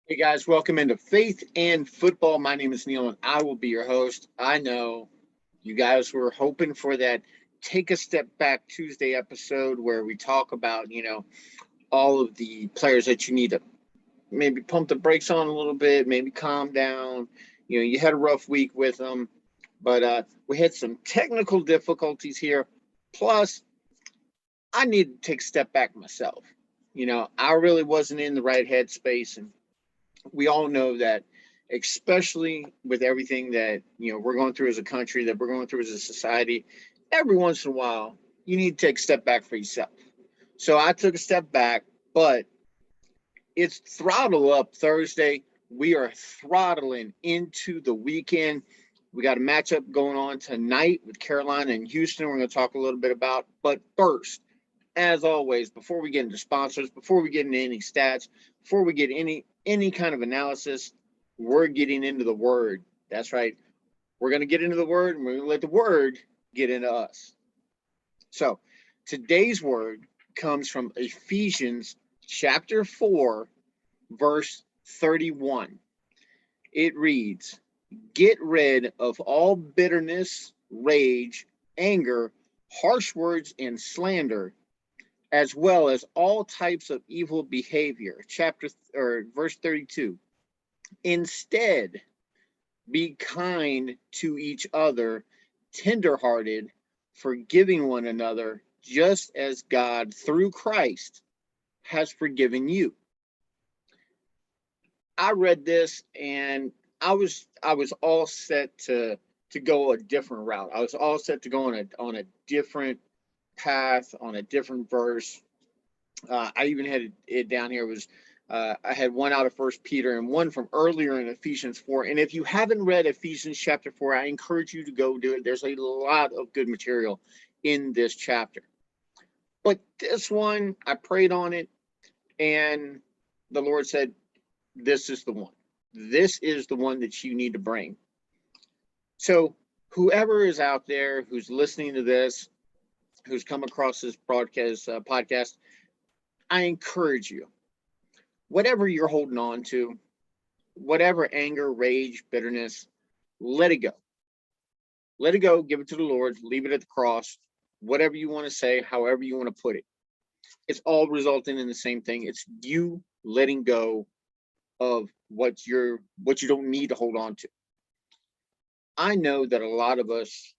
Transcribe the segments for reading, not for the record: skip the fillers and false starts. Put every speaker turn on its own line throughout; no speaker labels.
Hey guys, welcome into Faith and Football. My name is Neil and I will be your host. I know you guys were hoping for that Take a Step Back Tuesday episode where we talk about, all of the players that you need to maybe pump the brakes on a little bit, maybe calm down. You had a rough week with them, but we had some technical difficulties here. Plus, I need to take a step back myself. I really wasn't in the right headspace, and we all know that, especially with everything that we're going through as a country, that we're going through as a society, every once in a while you need to take a step back for yourself. So I took a step back, but it's Throttle Up Thursday. We are throttling into the weekend. We got a matchup going on tonight with Carolina and Houston. We're going to talk a little bit about, but first, as always, before we get into sponsors, before we get into any stats, before we get any kind of analysis, we're getting into the word. That's right. We're going to get into the word, and we're going to let the word get into us. So today's word comes from Ephesians chapter 4, verse 31. It reads, "Get rid of all bitterness, rage, anger, harsh words, and slander, as well as all types of evil behavior." Verse 32. "Instead, be kind to each other, tenderhearted, forgiving one another, just as God through Christ has forgiven you." I read this and I was all set to go a different route. I was all set to go on a different path, on a different verse. I even had it down here. I had one out of First Peter and one from earlier in Ephesians 4. And if you haven't read Ephesians chapter 4, I encourage you to go do it. There's a lot of good material in this chapter. But this one, I prayed on it, and the Lord said, "This is the one. This is the one that you need to bring." So whoever is out there who's listening to this, who's come across this podcast, I encourage you, whatever you're holding on to, whatever anger, rage, bitterness, let it go. Let it go. Give it to the Lord. Leave it at the cross. Whatever you want to say, however you want to put it, it's all resulting in the same thing. It's you letting go of what you don't need to hold on to. I know that a lot of us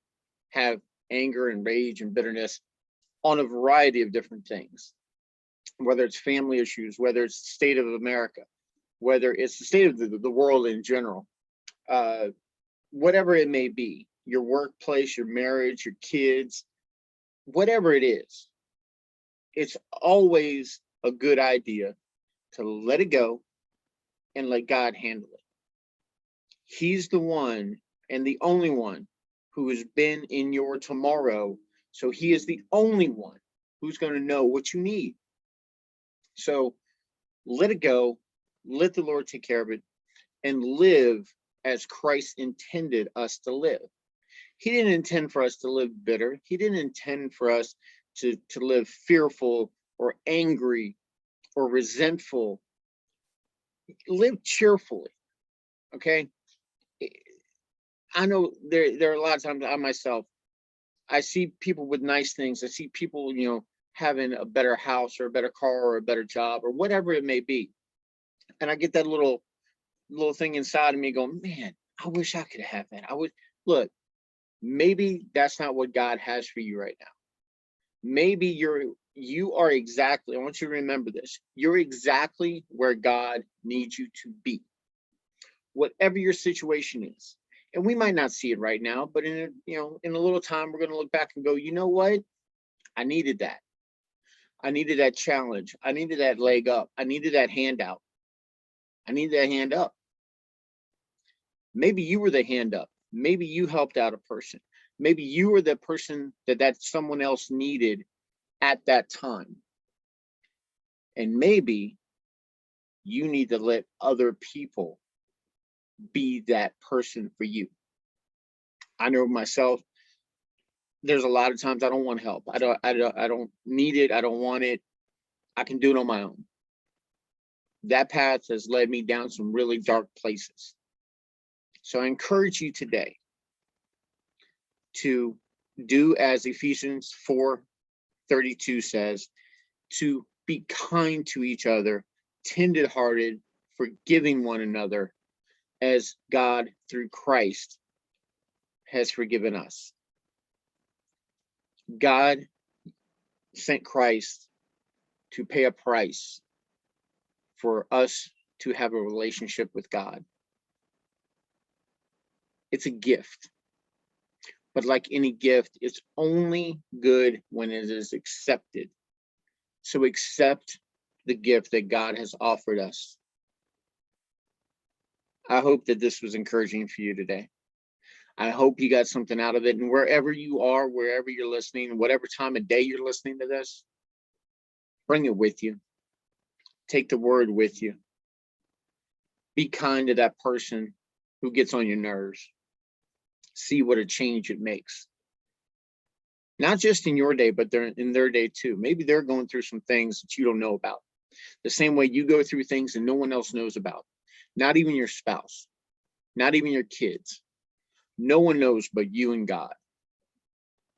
have anger and rage and bitterness on a variety of different things, whether it's family issues, whether it's the state of America, whether it's the state of the world in general, whatever it may be, your workplace, your marriage, your kids, whatever it is, it's always a good idea to let it go and let God handle it. He's the one and the only one who has been in your tomorrow. So he is the only one who's going to know what you need. So let it go, let the Lord take care of it, and live as Christ intended us to live. He didn't intend for us to live bitter. He didn't intend for us to live fearful or angry or resentful. Live cheerfully, okay? I know there are a lot of times I myself, I see people with nice things. I see people, having a better house or a better car or a better job or whatever it may be. And I get that little thing inside of me going, man, I wish I could have that. Look, maybe that's not what God has for you right now. Maybe you are exactly, I want you to remember this, you're exactly where God needs you to be. Whatever your situation is. And we might not see it right now, but in a little time, we're going to look back and go, you know what? I needed that. I needed that challenge. I needed that leg up. I needed that handout. I needed that hand up. Maybe you were the hand up. Maybe you helped out a person. Maybe you were the person that someone else needed at that time. And maybe you need to let other people be that person for you. I know myself, there's a lot of times I don't want help. I don't need it. I don't want it. I can do it on my own. that path has led me down some really dark places. So I encourage you today to do as Ephesians 4:32 says, to be kind to each other, tender-hearted, forgiving one another, as God through Christ has forgiven us. God sent Christ to pay a price for us to have a relationship with God. It's a gift. But like any gift, it's only good when it is accepted. So accept the gift that God has offered us. I hope that this was encouraging for you today. I hope you got something out of it. And wherever you are, wherever you're listening, whatever time of day you're listening to this, bring it with you. Take the word with you. Be kind to that person who gets on your nerves. See what a change it makes. Not just in your day, but in their day too. Maybe they're going through some things that you don't know about. The same way you go through things that no one else knows about. Not even your spouse. Not even your kids. No one knows but you and God.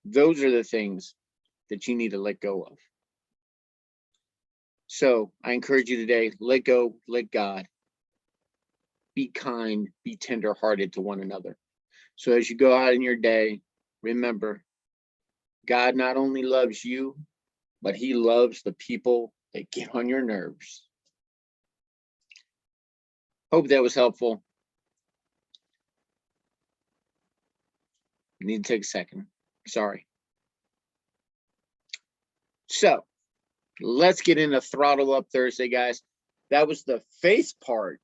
Those are the things that you need to let go of. So I encourage you today, let go, let God. Be kind, be tender-hearted to one another. So as you go out in your day, remember, God not only loves you, but he loves the people that get on your nerves. Hope that was helpful. Need to take a second. Sorry. So let's get into Throttle Up Thursday, guys. That was the faith part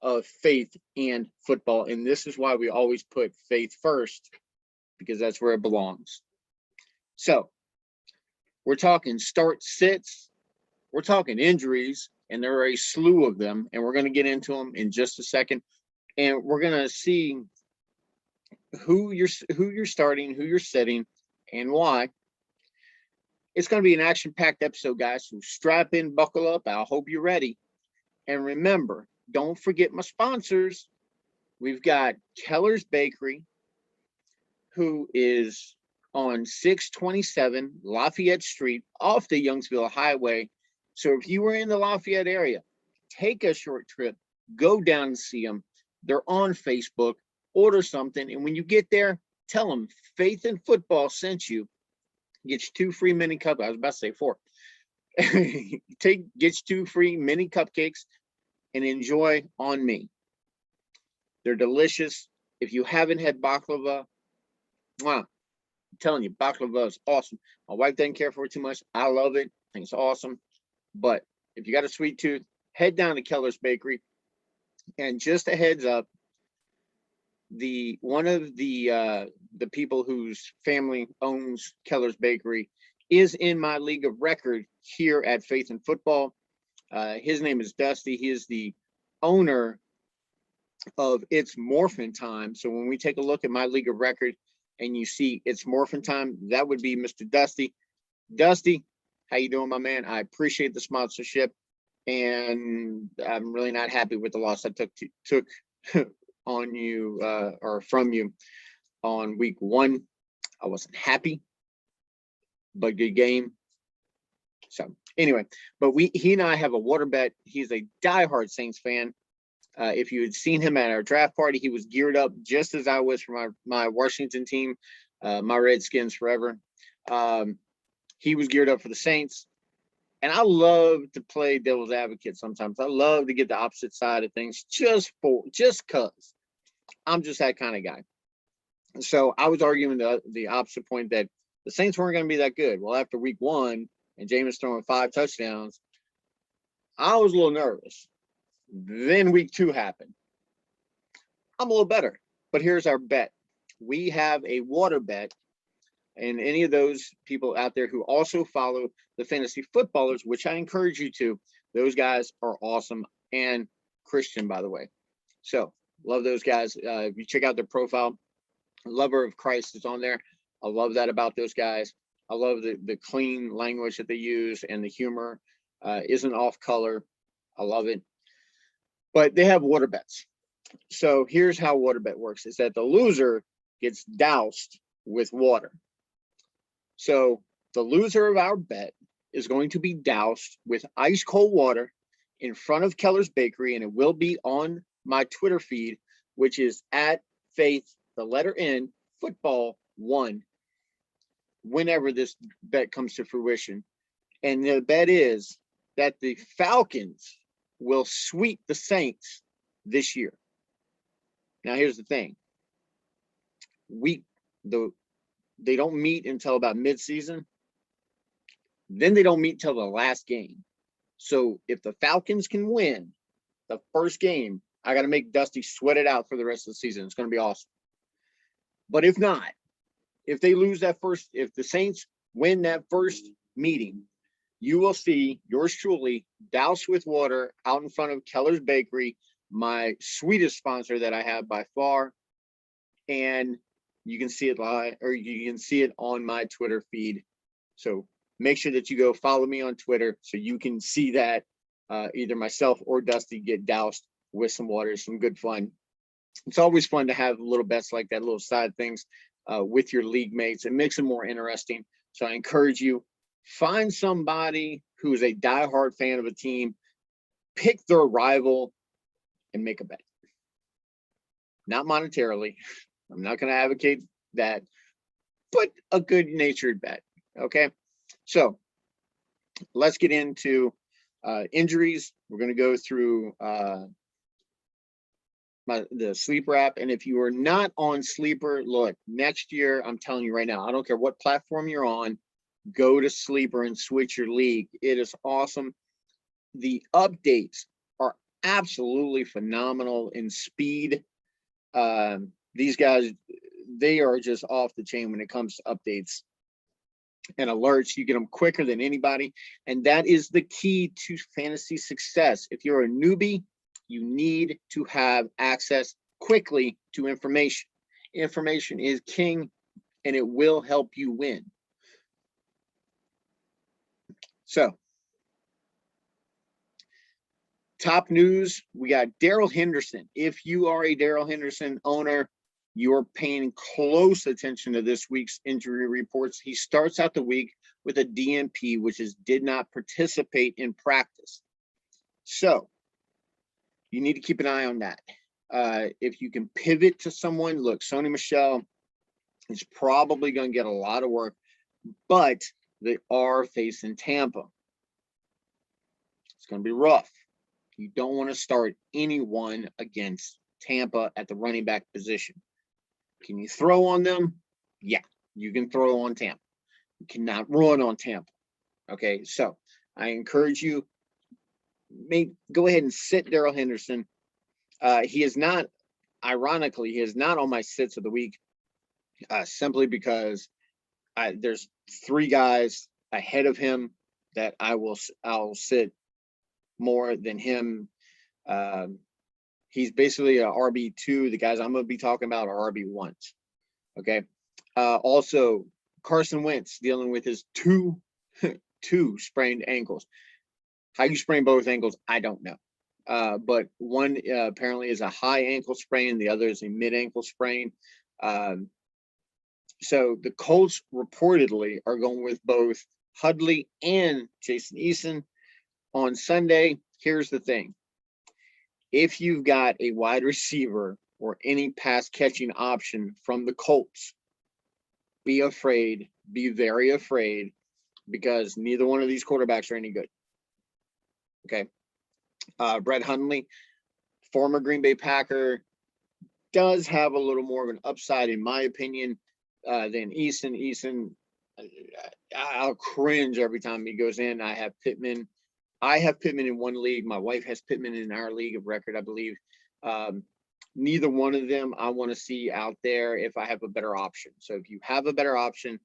of faith and football. And this is why we always put faith first, because that's where it belongs. So we're talking start sits. We're talking injuries, and there are a slew of them. And we're going to get into them in just a second. And we're going to see who you're starting, who you're sitting, and why. It's going to be an action-packed episode, guys. So strap in, buckle up. I hope you're ready. And remember, don't forget my sponsors. We've got Keller's Bakery, who is on 627 Lafayette Street off the Youngsville Highway. So if you were in the Lafayette area, take a short trip, go down and see them. They're on Facebook. Order something. And when you get there, tell them Faith and Football sent you. Get you 2 free mini cupcakes. I was about to say 4. Get you 2 free mini cupcakes and enjoy on me. They're delicious. If you haven't had baklava, I'm telling you, baklava is awesome. My wife doesn't care for it too much. I love it. I think it's awesome. But if you got a sweet tooth, head down to Keller's Bakery. And just a heads up, one of the people whose family owns Keller's Bakery is in my league of record here at Faith and Football. His name is Dusty. He is the owner of It's Morphin Time. So when we take a look at my league of record and you see It's Morphin Time, that would be Mr. Dusty. Dusty, how you doing, my man? I appreciate the sponsorship, and I'm really not happy with the loss I took on you or from you on week 1. I wasn't happy, but good game. So anyway, but he and I have a water bet. He's a diehard Saints fan. If you had seen him at our draft party, he was geared up just as I was for my Washington team, my Redskins forever. He was geared up for the Saints. And I love to play devil's advocate sometimes. I love to get the opposite side of things just because I'm just that kind of guy. So I was arguing the opposite point that the Saints weren't going to be that good. Well, after week 1 and Jameis throwing 5 touchdowns, I was a little nervous. Then week 2 happened. I'm a little better. But here's our bet. We have a water bet. And any of those people out there who also follow the fantasy footballers, which I encourage you to, those guys are awesome, and Christian, by the way. So love those guys. If you check out their profile, Lover of Christ is on there. I love that about those guys. I love the clean language that they use, and the humor isn't off color. I love it. But they have water bets. So here's how water bet works: is that the loser gets doused with water. So the loser of our bet is going to be doused with ice cold water in front of Keller's Bakery, and it will be on my Twitter feed, which is at Faith, the letter N, football 1, whenever this bet comes to fruition. And the bet is that the Falcons will sweep the Saints this year. Now, here's the thing. They don't meet until about midseason. Then they don't meet till the last game. So if the Falcons can win the first game, I got to make Dusty sweat it out for the rest of the season. It's going to be awesome. But if not, if they lose that first, if the Saints win that first meeting, you will see yours truly doused with water out in front of Keller's Bakery, my sweetest sponsor that I have by far. And you can see it live, or you can see it on my Twitter feed. So make sure that you go follow me on Twitter so you can see that either myself or Dusty get doused with some water. Some good fun. It's always fun to have little bets like that, little side things with your league mates. It makes it more interesting. So I encourage you, find somebody who is a diehard fan of a team, pick their rival, and make a bet. Not monetarily. I'm not going to advocate that, but a good-natured bet. Okay, so let's get into injuries. We're going to go through the Sleeper app. And if you are not on Sleeper, look, next year, I'm telling you right now, I don't care what platform you're on, go to Sleeper and switch your league. It is awesome. The updates are absolutely phenomenal in speed. These guys, they are just off the chain when it comes to updates and alerts. You get them quicker than anybody. And that is the key to fantasy success. If you're a newbie, you need to have access quickly to information. Information is king, and it will help you win. So, top news, we got Daryl Henderson. If you are a Daryl Henderson owner, you're paying close attention to this week's injury reports. He starts out the week with a DNP, which is did not participate in practice. So, you need to keep an eye on that. If you can pivot to someone, look, Sony Michel is probably going to get a lot of work, but they are facing Tampa. It's going to be rough. You don't want to start anyone against Tampa at the running back position. Can you throw on them? Yeah, you can throw on Tampa. You cannot run on Tampa. Okay, so I encourage you, go ahead and sit Daryl Henderson. He is not, ironically, he is not on my sits of the week, simply because there's 3 guys ahead of him that I'll sit more than him. He's basically a RB2. The guys I'm going to be talking about are RB1s. Okay. Also, Carson Wentz dealing with his two sprained ankles. How you sprain both ankles, I don't know. But one apparently is a high ankle sprain. The other is a mid ankle sprain. So the Colts reportedly are going with both Hudley and Jason Eason on Sunday. Here's the thing. If you've got a wide receiver or any pass catching option from the Colts, be afraid, be very afraid, because neither one of these quarterbacks are any good. Okay. Brett Hundley, former Green Bay Packer, does have a little more of an upside, in my opinion, than Eason. Eason, I'll cringe every time he goes in. I have Pittman in one league. My wife has Pittman in our league of record, I believe. Neither one of them I want to see out there if I have a better option. So if you have a better option,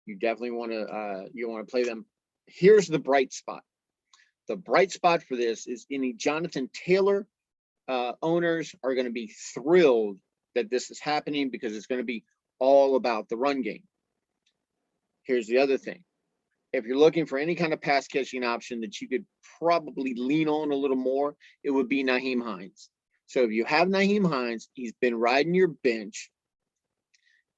you definitely want to play them. Here's the bright spot. The bright spot for this is any Jonathan Taylor owners are going to be thrilled that this is happening, because it's going to be all about the run game. Here's the other thing. if you're looking for any kind of pass catching option that you could probably lean on a little more, it would be Nahim Hines. So if you have Nahim Hines, he's been riding your bench.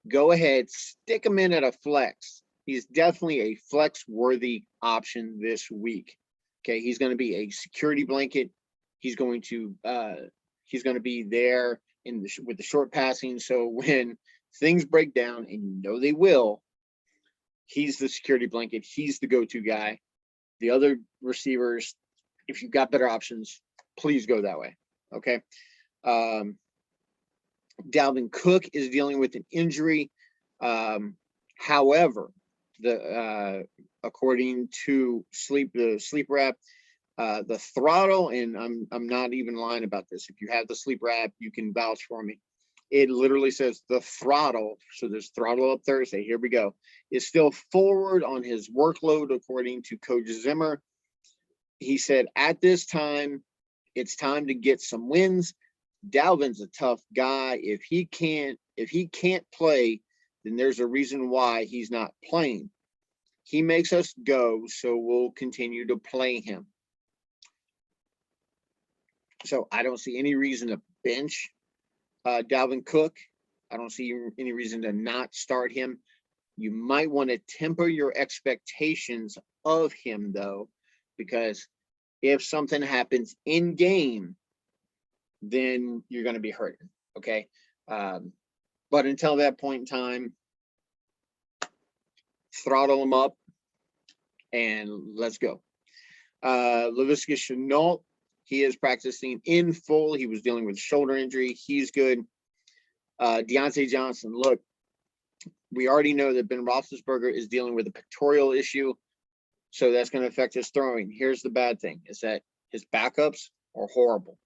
Go ahead, stick him in at a flex. He's definitely a flex-worthy option this week. Okay, he's going to be a security blanket. He's going to be there with the short passing. So when things break down, and you know they will, he's the security blanket. He's the go-to guy. The other receivers, if you've got better options, please go that way. Okay. Dalvin Cook is dealing with an injury. However, according to the sleeper app, the throttle, and I'm not even lying about this. If you have the sleeper app, you can vouch for me. It literally says the throttle. So there's throttle up Thursday. Here we go. Is still forward on his workload, according to Coach Zimmer. He said, at this time, it's time to get some wins. Dalvin's a tough guy. If he can't play, then there's a reason why he's not playing. He makes us go, so we'll continue to play him. So I don't see any reason to bench Dalvin Cook. I don't see any reason to not start him. You might want to temper your expectations of him, though, because if something happens in game, then you're going to be hurting. Okay. But until that point in time, throttle him up and let's go. Laviska Shenault, he is practicing in full. He was dealing with shoulder injury. He's good. Deontay Johnson, look, we already know that Ben Roethlisberger is dealing with a pectoral issue, so that's going to affect his throwing. Here's the bad thing, is that his backups are horrible.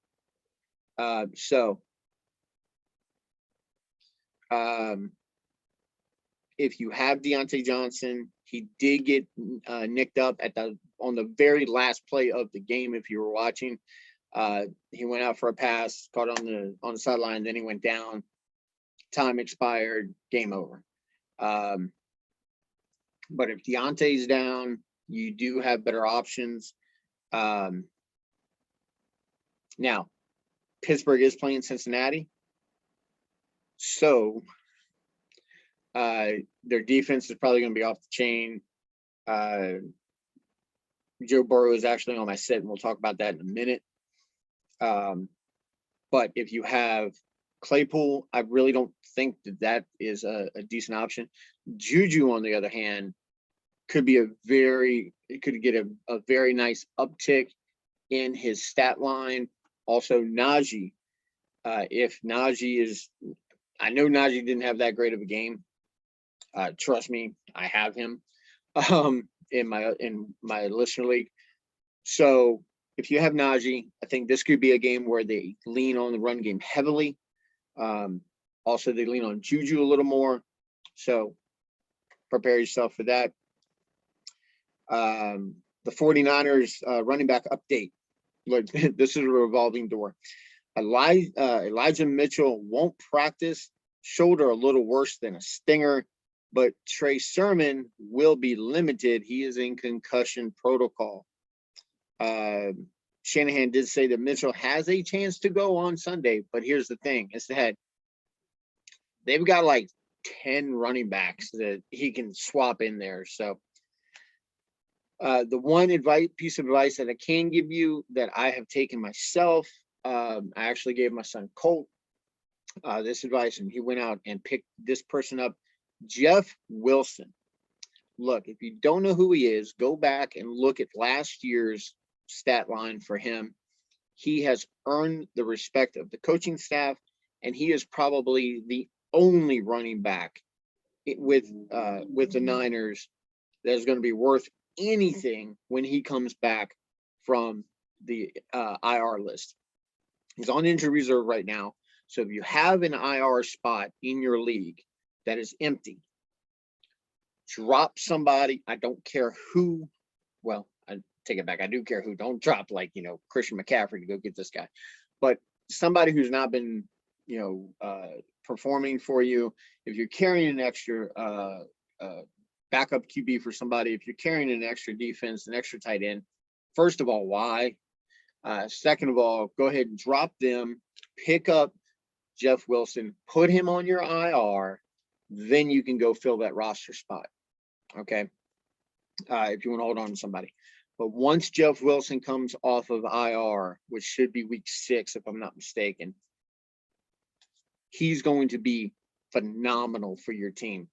If you have Deontay Johnson, he did get nicked up on the very last play of the game. If you were watching, he went out for a pass, caught on the sideline, then he went down. Time expired, game over. But if Deontay's down, you do have better options. Now, Pittsburgh is playing Cincinnati, so their defense is probably going to be off the chain. Joe Burrow is actually on my set, and we'll talk about that in a minute. But if you have Claypool, I really don't think that is a decent option. Juju, on the other hand, could get a very nice uptick in his stat line. Also, Najee. If Najee is, I know Najee didn't have that great of a game. Trust me, I have him in my listener league. So if you have Najee, I think this could be a game where they lean on the run game heavily. Also, they lean on Juju a little more. So prepare yourself for that. The 49ers running back update. Look, this is a revolving door. Elijah Mitchell won't practice. Shoulder a little worse than a stinger, but Trey Sermon will be limited. He is in concussion protocol. Shanahan did say that Mitchell has a chance to go on Sunday, but here's the thing. It's that they've got like 10 running backs that he can swap in there. So the one piece of advice that I can give you that I have taken myself, I actually gave my son Colt this advice, and he went out and picked this person up, Jeff Wilson. Look, if you don't know who he is, go back and look at last year's stat line for him. He has earned the respect of the coaching staff, and he is probably the only running back with the Niners that is going to be worth anything when he comes back from the IR list. He's on injury reserve right now. So if you have an IR spot in your league that is empty, drop somebody. I don't care who. Well, I take it back. I do care who. Don't drop Christian McCaffrey to go get this guy. But somebody who's not been, performing for you. If you're carrying an extra backup QB for somebody, if you're carrying an extra defense, an extra tight end, first of all, why? Second of all, go ahead and drop them, pick up Jeff Wilson, put him on your IR, then you can go fill that roster spot. Okay. If you want to hold on to somebody. But once Jeff Wilson comes off of IR, which should be week 6, if I'm not mistaken, he's going to be phenomenal for your team.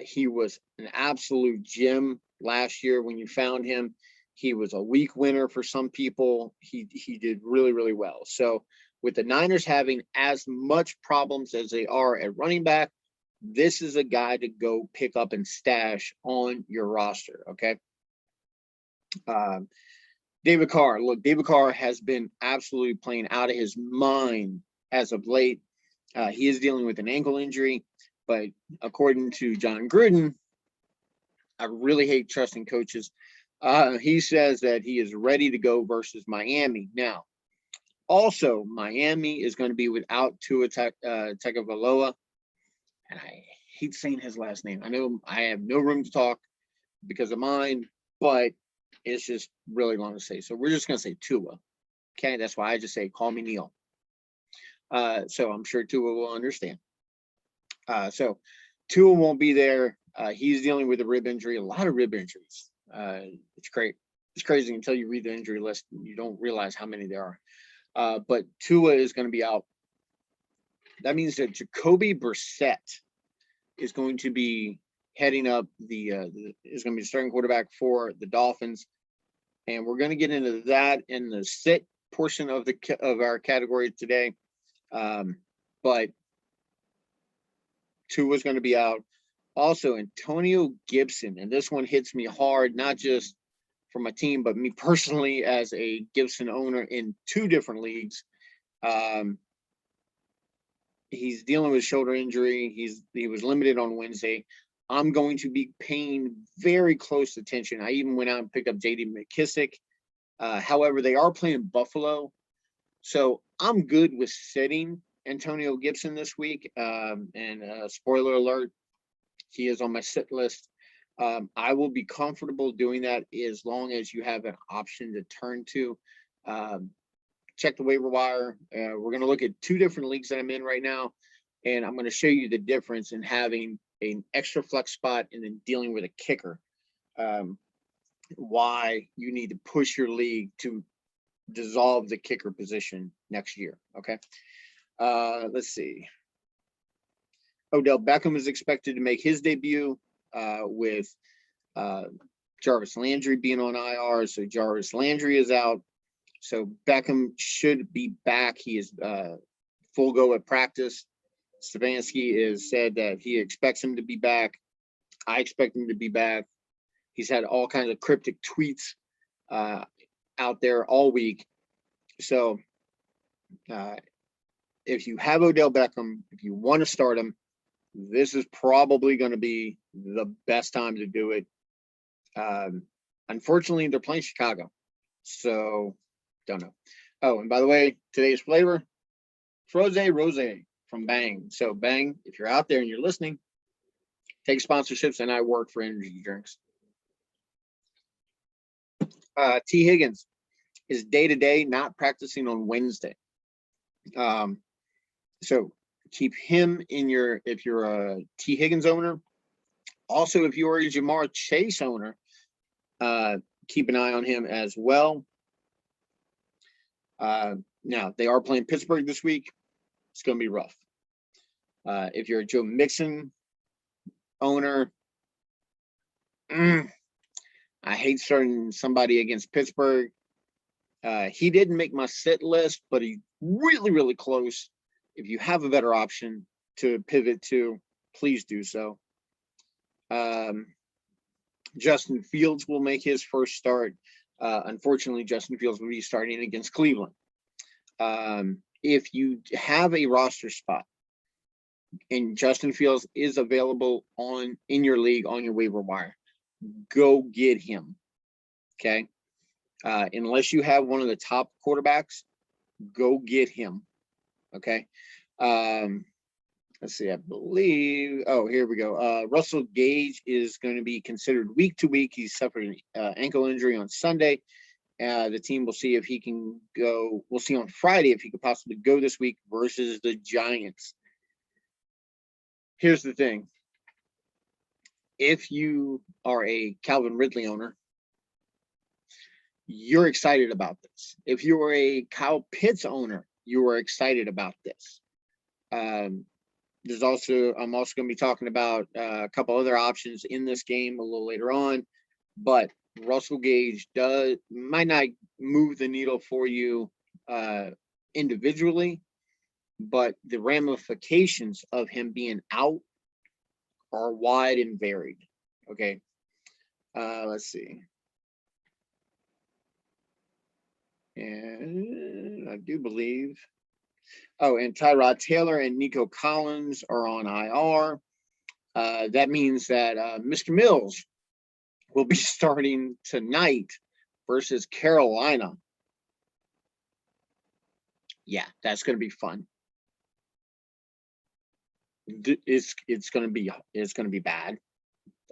He was an absolute gem last year when you found him. He was a week winner for some people. He did really, really well. So with the Niners having as much problems as they are at running back, this is a guy to go pick up and stash on your roster, okay? David Carr. Look, David Carr has been absolutely playing out of his mind as of late. He is dealing with an ankle injury, but according to John Gruden, I really hate trusting coaches. He says that he is ready to go versus Miami. Now, also, Miami is going to be without Tua Tagovailoa, and I hate saying his last name. I know I have no room to talk because of mine, but it's just really long to say. So we're just going to say Tua. Okay, that's why I just say, call me Neil. So I'm sure Tua will understand. So Tua won't be there. He's dealing with a rib injury, a lot of rib injuries. It's great. It's crazy until you read the injury list. You don't realize how many there are. But Tua is going to be out. That means that Jacoby Brissett is going to be heading up is going to be the starting quarterback for the Dolphins. And we're going to get into that in the sit portion of our category today. But Tua's going to be out. Also, Antonio Gibson, and this one hits me hard, not just for my team, but me personally as a Gibson owner in 2 different leagues. He's dealing with shoulder injury. He was limited on Wednesday. I'm going to be paying very close attention. I even went out and picked up J.D. McKissick. However, they are playing Buffalo. So I'm good with sitting Antonio Gibson this week. And spoiler alert, he is on my sit list. I will be comfortable doing that as long as you have an option to turn to. Check the waiver wire. We're going to look at 2 different leagues that I'm in right now, and I'm going to show you the difference in having an extra flex spot and then dealing with a kicker. Why you need to push your league to dissolve the kicker position next year. Okay. Let's see. Odell Beckham is expected to make his debut with Jarvis Landry being on IR. So Jarvis Landry is out. So Beckham should be back. He is full go at practice. Stefanski has said that he expects him to be back. I expect him to be back. He's had all kinds of cryptic tweets out there all week. So if you have Odell Beckham, if you want to start him, this is probably going to be the best time to do it. Unfortunately, they're playing Chicago. So don't know. Oh, and by the way, today's flavor, Froze Rose from Bang. So Bang, if you're out there and you're listening, take sponsorships, and I work for energy drinks. T. Higgins is day-to-day, not practicing on Wednesday. So keep him in if you're a T. Higgins owner. Also, if you're a Jamar Chase owner, keep an eye on him as well. Now, they are playing Pittsburgh this week. It's going to be rough. If you're a Joe Mixon owner, I hate starting somebody against Pittsburgh. He didn't make my sit list, but he's really, really close. If you have a better option to pivot to, please do so. Justin Fields will make his first start. Unfortunately, Justin Fields will be starting against Cleveland. If you have a roster spot and Justin Fields is available in your league on your waiver wire, go get him. Okay. Unless you have one of the top quarterbacks, go get him. Okay. let's see, I believe, oh, here we go. Russell Gage is going to be considered week to week. He suffered an ankle injury on Sunday. The team will see if he can go. We'll see on Friday if he could possibly go this week versus the Giants. Here's the thing. If you are a Calvin Ridley owner, you're excited about this. If you are a Kyle Pitts owner, you are excited about this. I'm also going to be talking about a couple other options in this game a little later on, but Russell Gage might not move the needle for you individually, but the ramifications of him being out are wide and varied. Okay. Let's see. And I do believe, and Tyrod Taylor and Nico Collins are on IR. That means that Mr. Mills will be starting tonight versus Carolina. Yeah, that's going to be fun. It's going to be bad.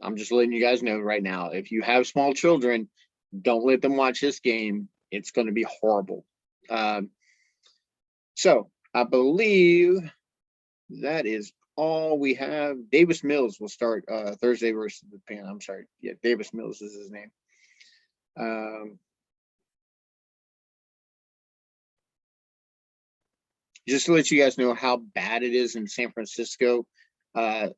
I'm just letting you guys know right now. If you have small children, don't let them watch this game. It's going to be horrible. So I believe that is all we have. Davis Mills will start Thursday versus the Pan. I'm sorry. Yeah, Davis Mills is his name. Just to let you guys know how bad it is in San Francisco,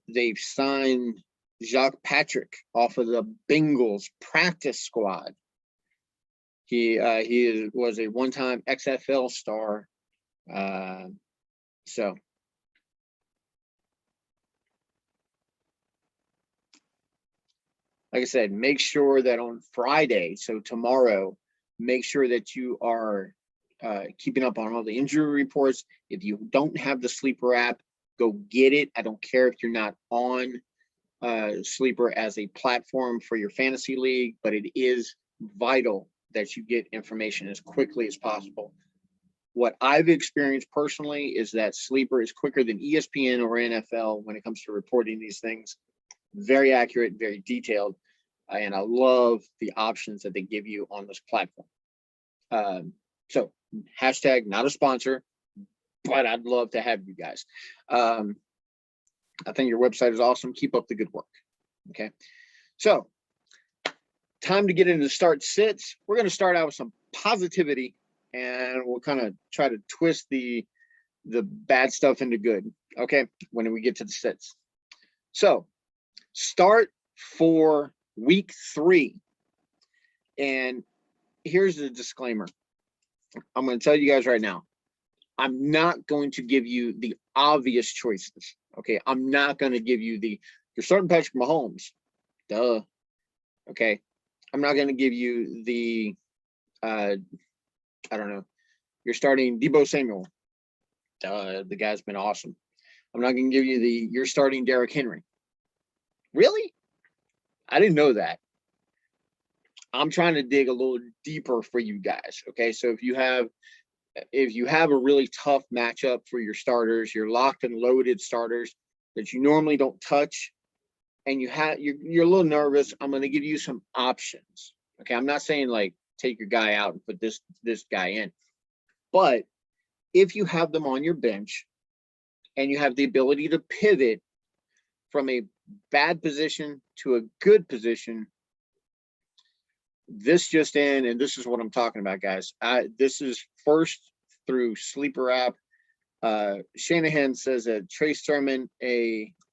they've signed Jacques Patrick off of the Bengals practice squad. He was a one-time XFL star. So like I said, make sure that on Friday, so tomorrow, make sure that you are keeping up on all the injury reports. If you don't have the Sleeper app, go get it. I don't care if you're not on Sleeper as a platform for your fantasy league, but it is vital that you get information as quickly as possible. What I've experienced personally is that Sleeper is quicker than ESPN or NFL when it comes to reporting these things. Very accurate, very detailed, and I love the options that they give you on this platform. So hashtag not a sponsor, but I'd love to have you guys. I think your website is awesome. Keep up the good work. Okay. So time to get into start sits. We're going to start out with some positivity, and we'll kind of try to twist the bad stuff into good. Okay. When we get to the sits. So start for week 3. And here's the disclaimer. I'm going to tell you guys right now, I'm not going to give you the obvious choices. Okay. I'm not going to give you you're starting Patrick Mahomes. Duh. Okay. I'm not going to give you I don't know. You're starting Deebo Samuel. Duh. The guy's been awesome. I'm not going to give you you're starting Derrick Henry. Really? I didn't know that. I'm trying to dig a little deeper for you guys. Okay. So if you have a really tough matchup for your starters, your locked and loaded starters that you normally don't touch, and you're a little nervous, I'm going to give you some options. Okay. I'm not saying like take your guy out and put this guy in, but if you have them on your bench and you have the ability to pivot from a bad position to a good position, this just in, and this is what I'm talking about, guys. This is first through Sleeper app. Shanahan says that Trey Sermon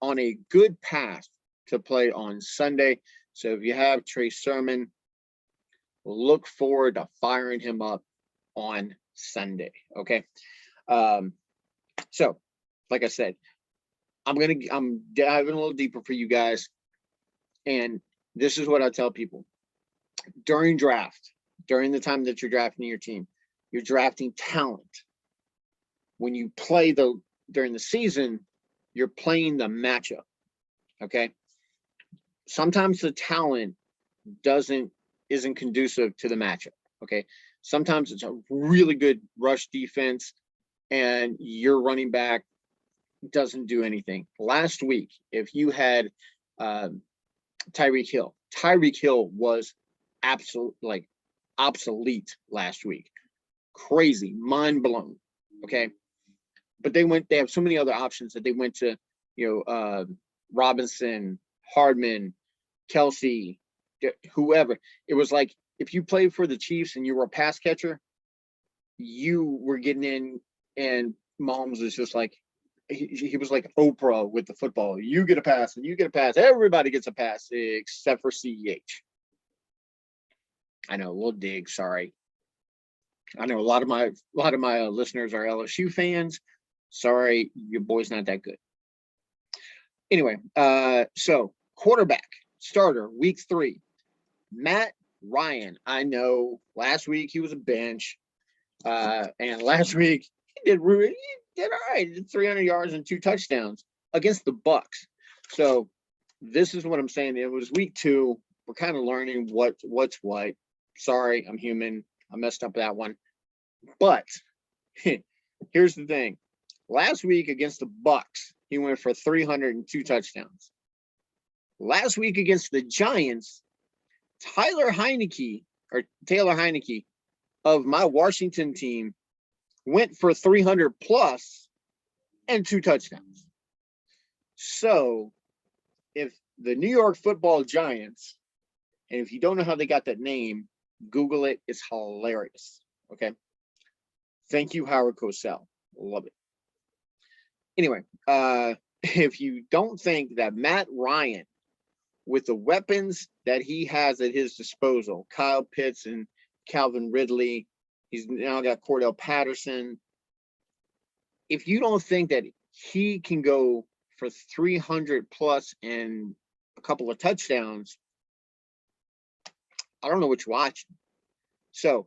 on a good path to play on Sunday. So if you have Trey Sermon, look forward to firing him up on Sunday. Okay. So like I said, I'm diving a little deeper for you guys. And this is what I tell people. During the time that you're drafting your team, you're drafting talent. When you play during the season, you're playing the matchup. Okay. Sometimes the talent isn't conducive to the matchup. Okay. Sometimes it's a really good rush defense and your running back doesn't do anything. Last week, if you had Tyreek Hill was obsolete last week. Crazy, mind blown. Okay. But they have so many other options that they went to, Robinson, Hardman, Kelsey, whoever. It was like, if you played for the Chiefs and you were a pass catcher, you were getting in, and Mahomes was just like, he was like Oprah with the football. You get a pass and you get a pass. Everybody gets a pass except for CEH. I know, a little dig. Sorry. I know a lot of my listeners are LSU fans. Sorry, your boy's not that good. Anyway, so quarterback starter week 3, Matt Ryan. I know last week he was a bench, and last week he did all right. He did 300 yards and 2 touchdowns against the Bucks. So this is what I'm saying. It was week 2. We're kind of learning what's what. Sorry, I'm human. I messed up that one. But here's the thing. Last week against the Bucks, he went for 302 touchdowns. Last week against the Giants, Taylor Heineke of my Washington team went for 300 plus and 2 touchdowns. So if the New York Football Giants, and if you don't know how they got that name, Google it. It's hilarious. Okay. Thank you, Howard Cosell. Love it. Anyway, if you don't think that Matt Ryan, with the weapons that he has at his disposal, Kyle Pitts and Calvin Ridley, he's now got Cordell Patterson. If you don't think that he can go for 300 plus and a couple of touchdowns, I don't know what you're watching. So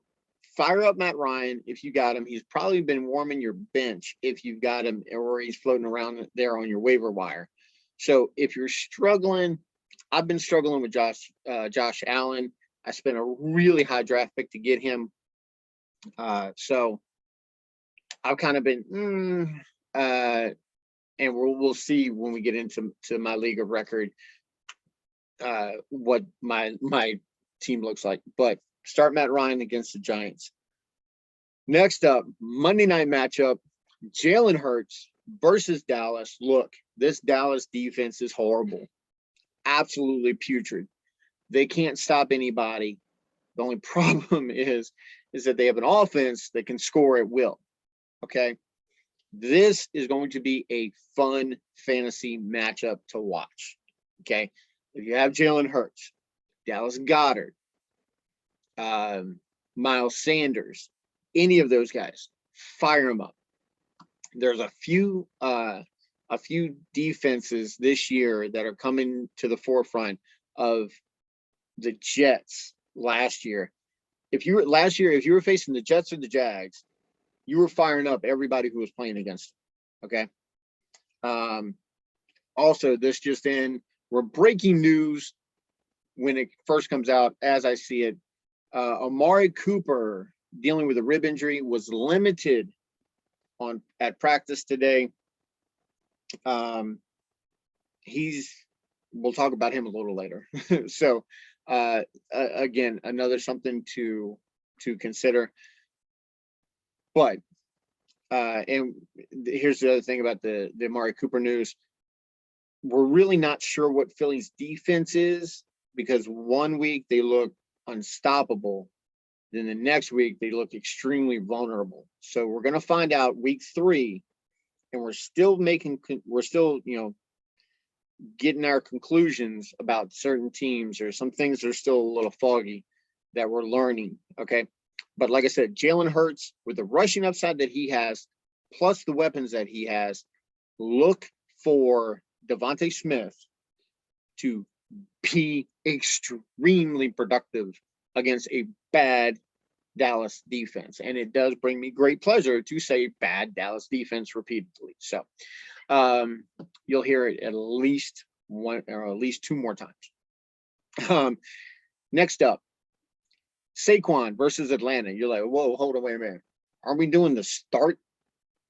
fire up Matt Ryan if you got him. He's probably been warming your bench if you've got him, or he's floating around there on your waiver wire. So if you're struggling, I've been struggling with Josh Allen. I spent a really high draft pick to get him. So I've kind of been, and we'll see when we get into my league of record what my team looks like. But start Matt Ryan against the Giants. Next up, Monday night matchup, Jalen Hurts versus Dallas. Look, this Dallas defense is horrible. Absolutely putrid. They can't stop anybody. The only problem is that they have an offense that can score at will. Okay. This is going to be a fun fantasy matchup to watch. Okay. If you have Jalen Hurts, Dallas Goedert, Miles Sanders, any of those guys, fire them up. There's a few defenses this year that are coming to the forefront of the Jets last year. If you were facing the Jets or the Jags, you were firing up everybody who was playing against them. Okay. Also, this just in, we're breaking news when it first comes out, as I see it. Amari Cooper, dealing with a rib injury, was limited at practice today. We'll talk about him a little later. So again, another something to consider. But and here's the other thing about the Amari Cooper news. We're really not sure what Philly's defense is, because one week they look unstoppable, then the next week they look extremely vulnerable. So we're going to find out week 3, and we're still getting our conclusions about certain teams, or some things are still a little foggy that we're learning. Okay. But like I said, Jalen Hurts, with the rushing upside that he has, plus the weapons that he has, look for Devontae Smith to be extremely productive against a bad Dallas defense. And it does bring me great pleasure to say bad Dallas defense repeatedly. So you'll hear it at least one or at least 2 more times. Next up, Saquon versus Atlanta. You're like, whoa, hold on, wait a minute. Aren't we doing the start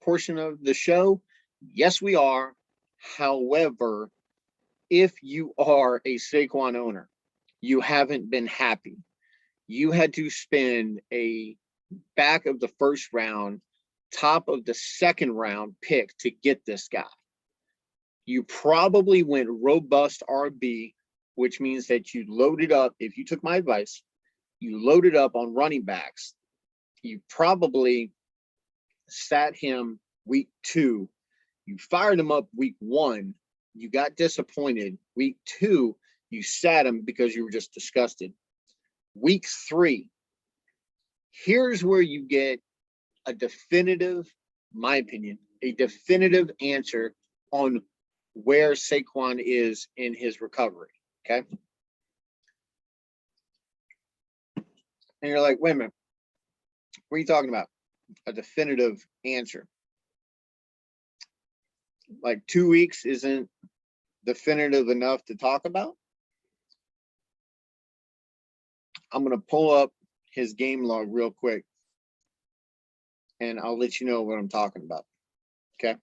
portion of the show? Yes, we are. However, if you are a Saquon owner, you haven't been happy. You had to spend a back of the first round, top of the second round pick to get this guy. You probably went robust RB, which means that you loaded up. If you took my advice, you loaded up on running backs. You probably sat him week 2. You fired him up week 1. You got disappointed. Week 2, you sat him because you were just disgusted. Week 3, here's where you get a definitive, my opinion, a definitive answer on where Saquon is in his recovery. Okay. And you're like, wait a minute, what are you talking about? A definitive answer. Like 2 weeks isn't definitive enough to talk about. I'm going to pull up his game log real quick, and I'll let you know what I'm talking about. Okay.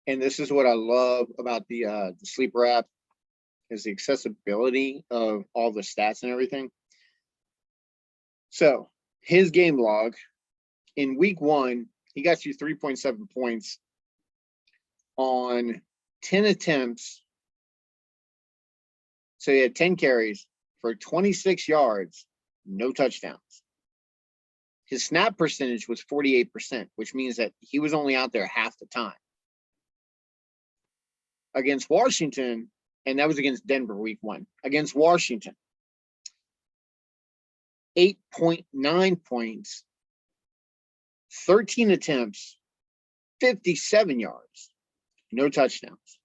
And this is what I love about the sleeper app, is the accessibility of all the stats and everything. So his game log in week 1, he got you 3.7 points on 10 attempts. So he had 10 carries for 26 yards, no touchdowns. His snap percentage was 48%, which means that he was only out there half the time. Against Washington, and that was against Denver week 1. Against Washington, 8.9 points, 13 attempts, 57 yards, no touchdowns.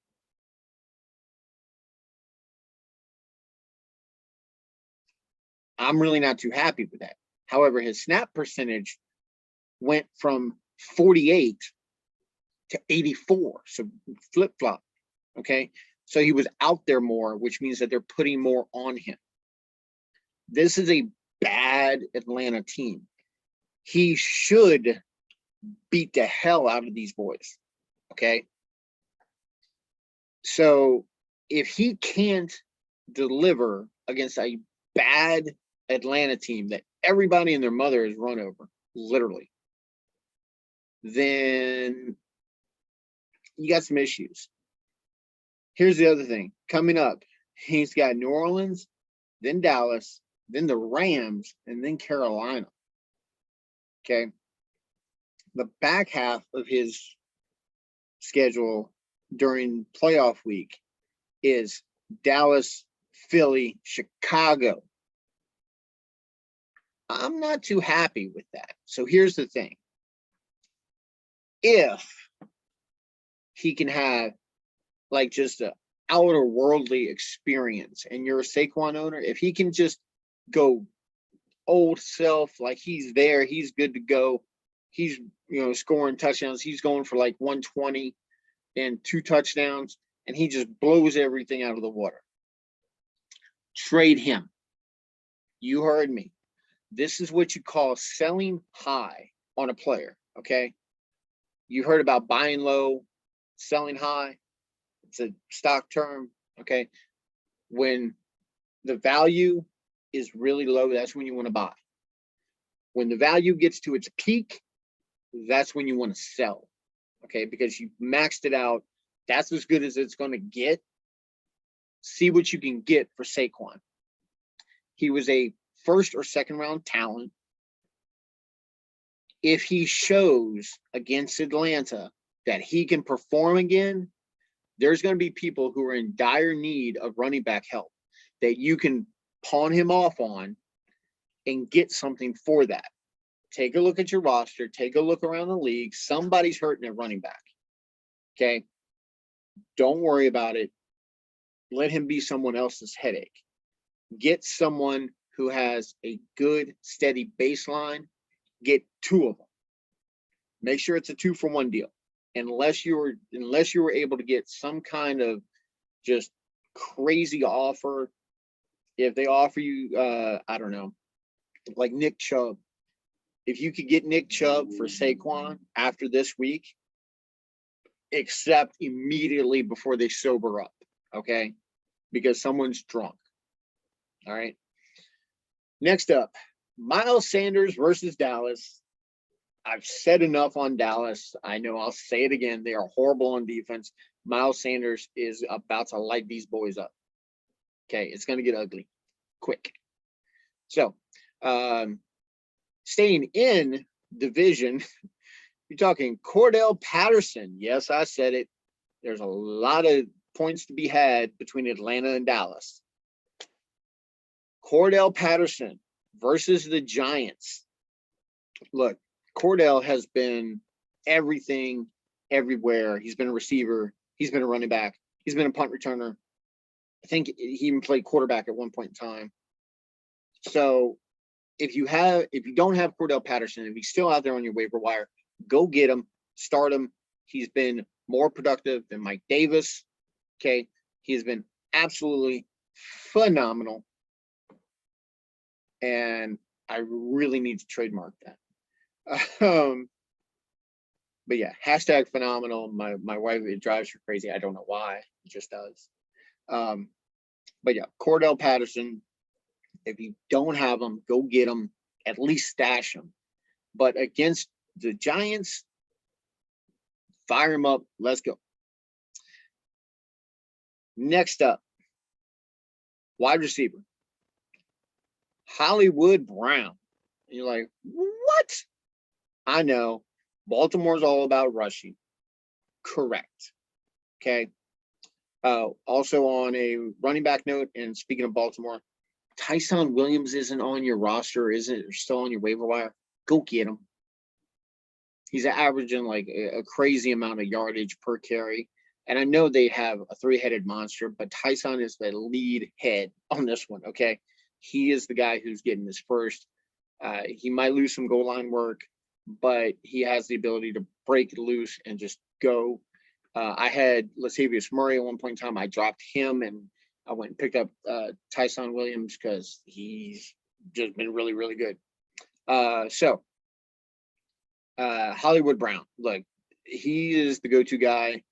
I'm really not too happy with that. However, his snap percentage went from 48 to 84, so flip-flop. Okay, so he was out there more, which means that they're putting more on him. This is a bad Atlanta team. He should beat the hell out of these boys. Okay, so if he can't deliver against a bad Atlanta team that everybody and their mother has run over, literally, then you got some issues. Here's the other thing. Coming up, he's got New Orleans, then Dallas, then the Rams, and then Carolina. Okay. The back half of his schedule during playoff week is Dallas, Philly, Chicago. I'm not too happy with that. So here's the thing. If he can have like just an outer worldly experience and you're a Saquon owner, if he can just go old self, like he's there, he's good to go, he's scoring touchdowns, he's going for like 120 and 2 touchdowns, and he just blows everything out of the water, trade him. You heard me. This is what you call selling high on a player. Okay, you heard about buying low, selling high. It's a stock term. Okay, when the value is really low, that's when you want to buy. When the value gets to its peak, that's when you want to sell. Okay, because you maxed it out. That's as good as it's going to get. See what you can get for Saquon. He was a first or second round talent. If he shows against Atlanta that he can perform again, there's going to be people who are in dire need of running back help that you can pawn him off on and get something for that. Take a look at your roster. Take a look around the league. Somebody's hurting at running back. Okay? Don't worry about it. Let him be someone else's headache. Get someone who has a good, steady baseline. Get 2 of them. Make sure it's a 2-for-1 deal. Unless you were able to get some kind of just crazy offer, if they offer you, I don't know, like Nick Chubb, if you could get Nick Chubb for Saquon after this week, accept immediately before they sober up, okay? Because someone's drunk. All right. Next up, Miles Sanders versus Dallas. I've said enough on Dallas. I know I'll say it again. They are horrible on defense. Miles Sanders is about to light these boys up. Okay, it's going to get ugly quick. So, staying in division, you're talking Cordell Patterson. Yes, I said it. There's a lot of points to be had between Atlanta and Dallas. Cordell Patterson versus the Giants. Look, Cordell has been everything, everywhere. He's been a receiver. He's been a running back. He's been a punt returner. I think he even played quarterback at one point in time. So if you don't have Cordell Patterson, if he's still out there on your waiver wire, go get him, start him. He's been more productive than Mike Davis. Okay. He has been absolutely phenomenal. And I really need to trademark that. But yeah, hashtag phenomenal. My wife, it drives her crazy. I don't know why. It just does. But yeah, Cordell Patterson, if you don't have him, go get him, at least stash him. But against the Giants, fire him up. Let's go. Next up, wide receiver, Hollywood Brown. And you're like, what? I know. Baltimore's all about rushing. Correct. Okay. Also on a running back note, and speaking of Baltimore, Tyson Williams isn't on your roster, isn't still on your waiver wire. Go get him. He's averaging like a crazy amount of yardage per carry. And I know they have a three-headed monster, but Tyson is the lead head on this one, okay? He is the guy who's getting this first. He might lose some goal line work, but he has the ability to break loose and just go. I had Latavius Murray at one point in time. I dropped him, and I went and picked up Tyson Williams because he's just been really, really good. So Hollywood Brown, look, he is the go-to guy.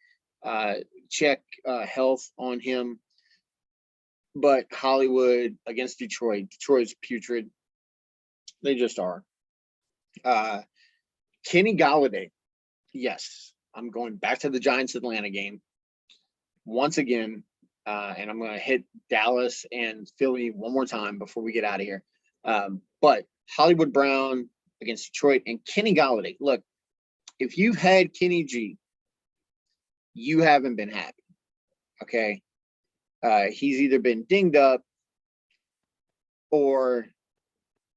Check health on him. But Hollywood against Detroit. Detroit's putrid. They just are. Kenny Golladay. Yes, I'm going back to the Giants-Atlanta game once again, and I'm going to hit Dallas and Philly one more time before we get out of here. But Hollywood Brown against Detroit and Kenny Golladay. Look, if you've had Kenny G, you haven't been happy, okay? He's either been dinged up or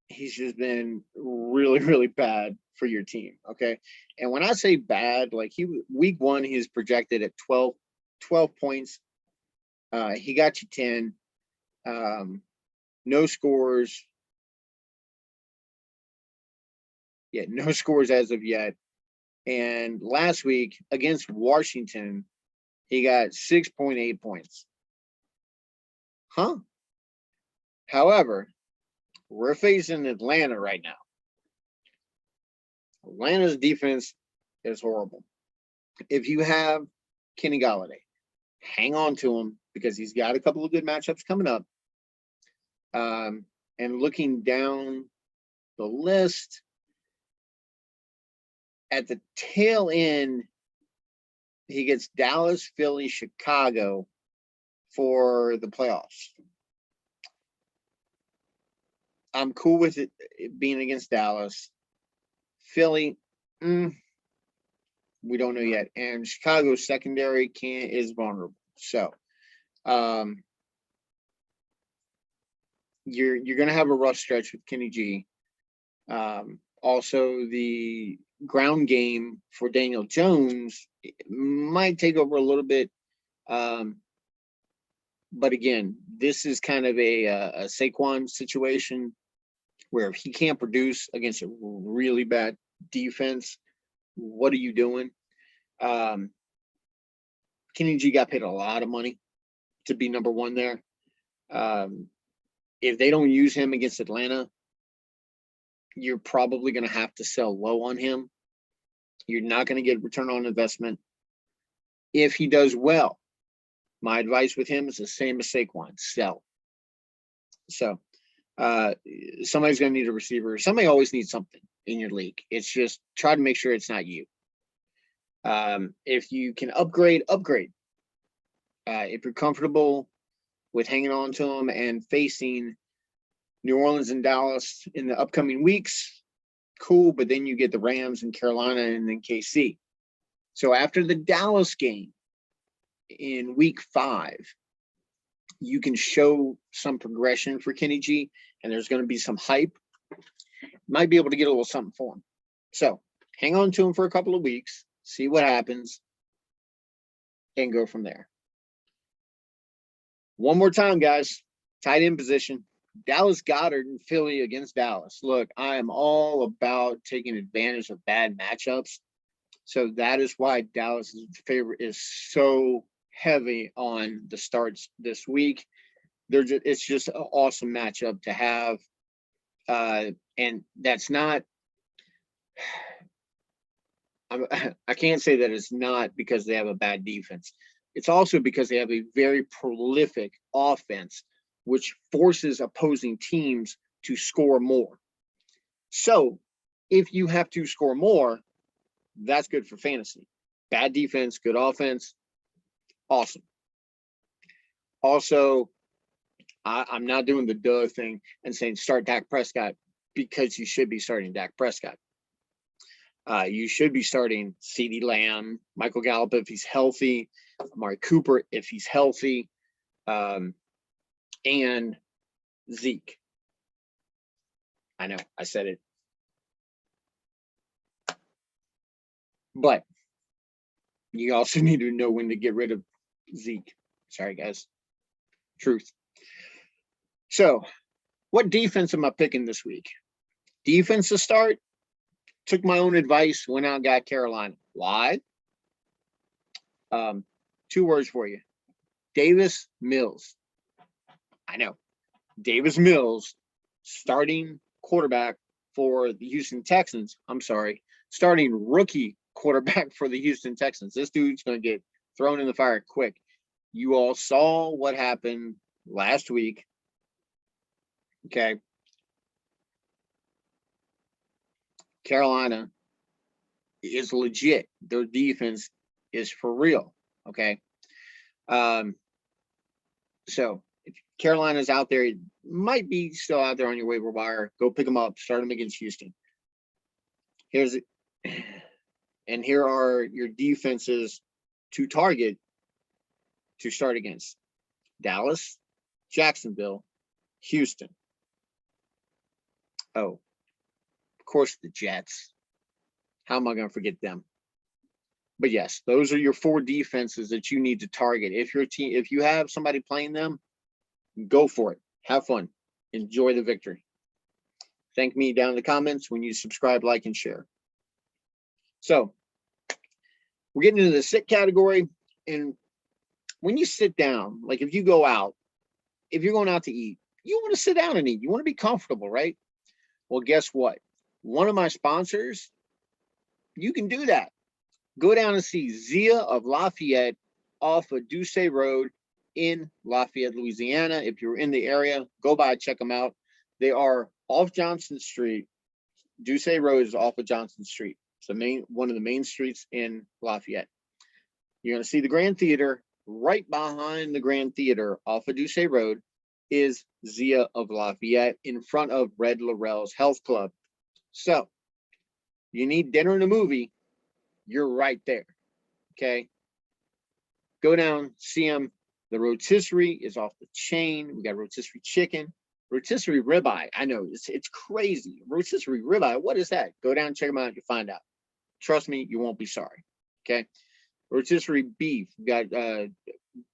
he's just been really, really bad for your team, okay? And when I say bad, like week one, he's projected at 12 points. He got you 10. No scores. Yeah, no scores as of yet. And last week against Washington, he got 6.8 points. Huh? However, we're facing Atlanta right now. Atlanta's defense is horrible. If you have Kenny Golladay, hang on to him because he's got a couple of good matchups coming up. And looking down the list, at the tail end, he gets Dallas, Philly, Chicago for the playoffs. I'm cool with it being against Dallas. Philly, we don't know yet. And Chicago's secondary is vulnerable. So you're going to have a rough stretch with Kenny G. Also, the ground game for Daniel Jones might take over a little bit. But again, this is kind of a Saquon situation where if he can't produce against a really bad defense, what are you doing? Kenny G got paid a lot of money to be number one there. if they don't use him against Atlanta, you're probably going to have to sell low on him. You're not going to get return on investment. If he does well, my advice with him is the same as Saquon, sell. So somebody's going to need a receiver. Somebody always needs something in your league. It's just try to make sure it's not you. If you can upgrade. If you're comfortable with hanging on to them and facing New Orleans and Dallas in the upcoming weeks, cool. But then you get the Rams and Carolina and then KC. So after the Dallas game in week 5, you can show some progression for Kenny G, and there's going to be some hype. Might be able to get a little something for him. So hang on to him for a couple of weeks, see what happens, and go from there. One more time, guys. Tight end position. Dallas Goedert and Philly against Dallas. Look, I am all about taking advantage of bad matchups. So that is why Dallas' favorite is so heavy on the starts this week. It's just an awesome matchup to have. And that's not, I can't say that it's not because they have a bad defense. It's also because they have a very prolific offense, which forces opposing teams to score more. So if you have to score more, that's good for fantasy. Bad defense, good offense, awesome. Also, I'm not doing the duh thing and saying start Dak Prescott because you should be starting Dak Prescott. You should be starting CeeDee Lamb, Michael Gallup if he's healthy, Amari Cooper if he's healthy, and Zeke. I know, I said it. But you also need to know when to get rid of Zeke. Sorry, guys. Truth. So, what defense am I picking this week? Defense to start. Took my own advice, went out and got Carolina. Why? 2 words for you. Davis Mills. I know. Davis Mills, starting quarterback for the Houston Texans. I'm sorry. Starting rookie quarterback for the Houston Texans. This dude's going to get thrown in the fire quick. You all saw what happened last week. Okay. Carolina is legit. Their defense is for real. Okay. So if Carolina's out there, it might be still out there on your waiver wire. Go pick them up. Start them against Houston. And here are your defenses to target to start against: Dallas, Jacksonville, Houston. Oh, of course, the Jets. How am I going to forget them? But yes, those are your 4 defenses that you need to target. If you have somebody playing them, go for it. Have fun. Enjoy the victory. Thank me down in the comments when you subscribe, like, and share. So we're getting into the sit category. And when you sit down, like if you go out, if you're going out to eat, you want to sit down and eat. You want to be comfortable, right? Well, guess what? One of my sponsors, you can do that. Go down and see Zia of Lafayette off of Duce Road in Lafayette, Louisiana. If you're in the area, go by, check them out. They are off Johnson Street. Duce Road is off of Johnson Street. It's one of the main streets in Lafayette. You're going to see the Grand Theater. Right behind the Grand Theater off of Duce Road is Zia of Lafayette in front of Red Laurel's Health Club. So you need dinner and a movie, you're right there. Okay. Go down, see them. The rotisserie is off the chain. We got rotisserie chicken, rotisserie ribeye. I know it's crazy. Rotisserie ribeye. What is that? Go down, check them out. You'll find out. Trust me, you won't be sorry. Okay. Rotisserie beef. We got